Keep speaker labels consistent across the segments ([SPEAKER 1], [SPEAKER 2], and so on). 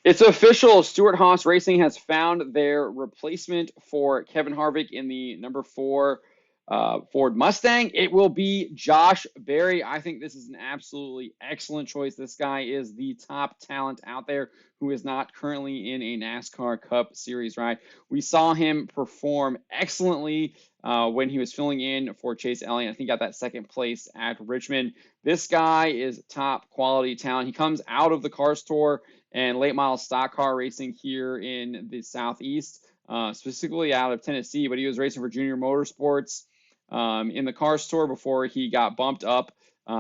[SPEAKER 1] It's official. Stewart-Haas Racing has found their replacement for Kevin Harvick in the number 4 Ford Mustang. It will be Josh Berry. I think this is an absolutely excellent choice. This guy is the top talent out there who is not currently in a NASCAR Cup Series ride. We saw him perform excellently when he was filling in for Chase Elliott. I think he got that second place at Richmond. This guy is top quality talent. He comes out of the Cars Tour and late model stock car racing here in the Southeast, specifically out of Tennessee. But he was racing for Junior Motorsports in the Cars Tour before he got bumped up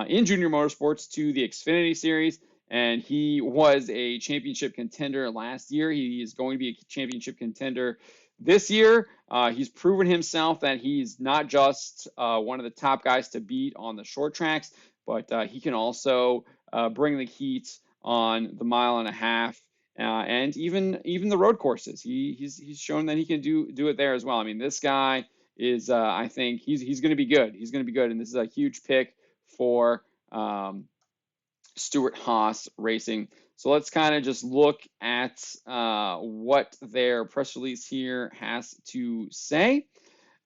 [SPEAKER 1] in Junior Motorsports to the Xfinity Series. And he was a championship contender last year. He is going to be a championship contender this year. He's proven himself that he's not just one of the top guys to beat on the short tracks, but he can also bring the heat on the mile and a half and even the road courses. He's shown that he can do it there as well. I mean, this guy is I think he's going to be good. He's going to be good, and this is a huge pick for Stewart-Haas Racing. So let's kind of just look at what their press release here has to say.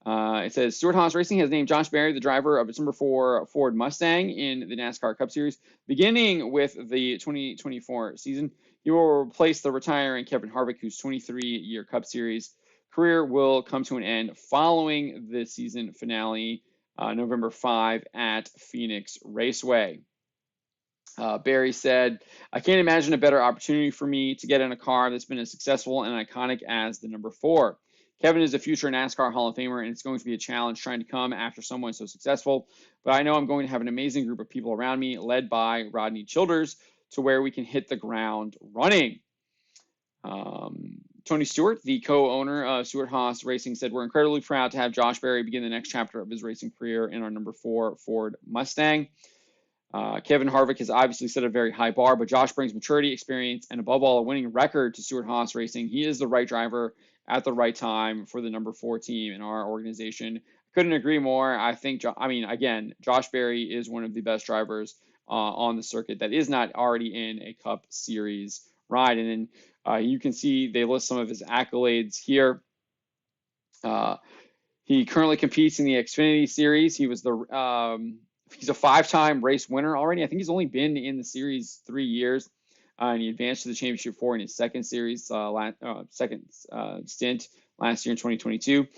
[SPEAKER 1] It says Stewart-Haas Racing has named Josh Berry the driver of its number 4 Ford Mustang in the NASCAR Cup Series. Beginning with the 2024 season, he will replace the retiring Kevin Harvick, whose 23-year Cup Series career will come to an end following the season finale November 5 at Phoenix Raceway. Barry said, I can't imagine a better opportunity for me to get in a car that's been as successful and iconic as the number 4. Kevin is a future NASCAR Hall of Famer, and it's going to be a challenge trying to come after someone so successful. But I know I'm going to have an amazing group of people around me, led by Rodney Childers, to where we can hit the ground running. Tony Stewart, the co-owner of Stewart-Haas Racing, said, we're incredibly proud to have Josh Berry begin the next chapter of his racing career in our number 4 Ford Mustang. Kevin Harvick has obviously set a very high bar, but Josh brings maturity, experience, and above all, a winning record to Stewart-Haas Racing. He is the right driver at the right time for the number 4 team in our organization. Couldn't agree more. I think, again, Josh Berry is one of the best drivers on the circuit that is not already in a Cup Series ride. And then you can see they list some of his accolades here. He currently competes in the Xfinity Series. He's a 5-time race winner already. I think he's only been in the series 3 years, and he advanced to the championship 4 in his second series, second stint last year in 2022.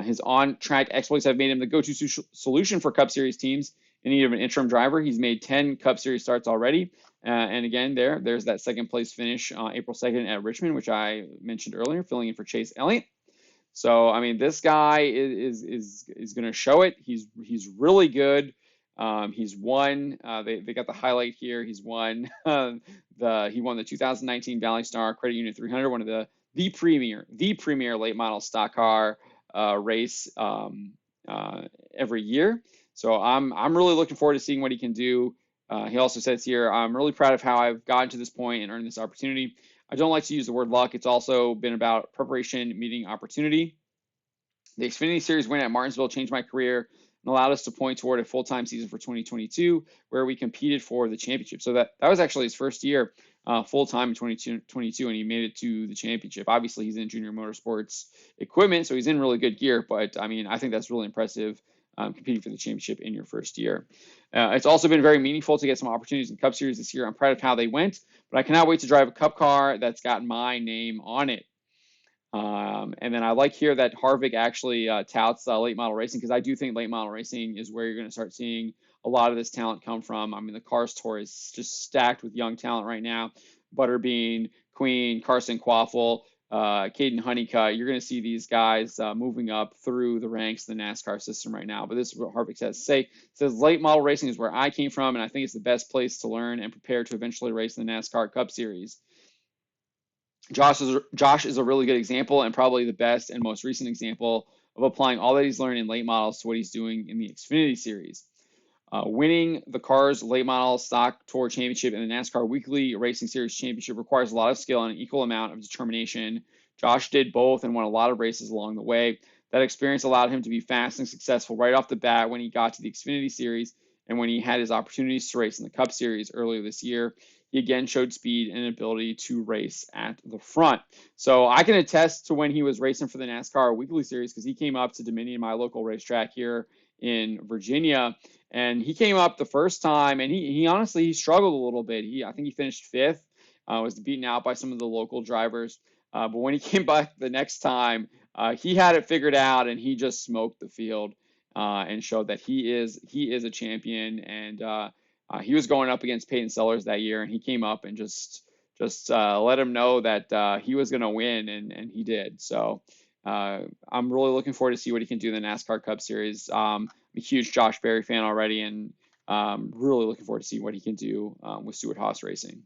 [SPEAKER 1] His on-track exploits have made him the go-to solution for Cup Series teams in need of an interim driver. He's made 10 Cup Series starts already, and again, there's that second place finish April 2nd at Richmond, which I mentioned earlier, filling in for Chase Elliott. So I mean, this guy is going to show it. He's really good. He's won. They got the highlight here. He's won. He won the 2019 Valley Star Credit Union 300, one of the premier late model stock car race every year. So I'm really looking forward to seeing what he can do. He also says here, I'm really proud of how I've gotten to this point and earned this opportunity. I don't like to use the word luck. It's also been about preparation meeting opportunity. The Xfinity Series win at Martinsville changed my career and allowed us to point toward a full-time season for 2022, where we competed for the championship. So that was actually his first year full-time in 2022, and he made it to the championship. Obviously, he's in Junior Motorsports equipment, so he's in really good gear. But, I mean, I think that's really impressive, competing for the championship in your first year. It's also been very meaningful to get some opportunities in Cup Series this year. I'm proud of how they went, but I cannot wait to drive a Cup car that's got my name on it. And then I like here that Harvick actually touts late model racing, because I do think late model racing is where you're going to start seeing a lot of this talent come from. I mean, the Cars Tour is just stacked with young talent right now. Butterbean, Queen, Carson Quaffle, Caden Honeycutt. You're going to see these guys moving up through the ranks of the NASCAR system right now. But this is what Harvick says. It says late model racing is where I came from, and I think it's the best place to learn and prepare to eventually race in the NASCAR Cup Series. Josh is a really good example, and probably the best and most recent example of applying all that he's learned in late models to what he's doing in the Xfinity Series. Winning the Cars Late Model Stock Tour Championship and the NASCAR Weekly Racing Series Championship requires a lot of skill and an equal amount of determination. Josh did both and won a lot of races along the way. That experience allowed him to be fast and successful right off the bat when he got to the Xfinity Series and when he had his opportunities to race in the Cup Series earlier this year. he again showed speed and ability to race at the front. So I can attest to when he was racing for the NASCAR Weekly Series, because he came up to Dominion, my local racetrack here in Virginia, and he came up the first time, and he honestly he struggled a little bit. I think he finished fifth, was beaten out by some of the local drivers. But when he came back the next time, he had it figured out, and he just smoked the field and showed that he is a champion. And he was going up against Peyton Sellers that year, and he came up and just let him know that he was going to win, and he did. So I'm really looking forward to see what he can do in the NASCAR Cup Series. I'm a huge Josh Berry fan already, and really looking forward to see what he can do with Stewart-Haas Racing.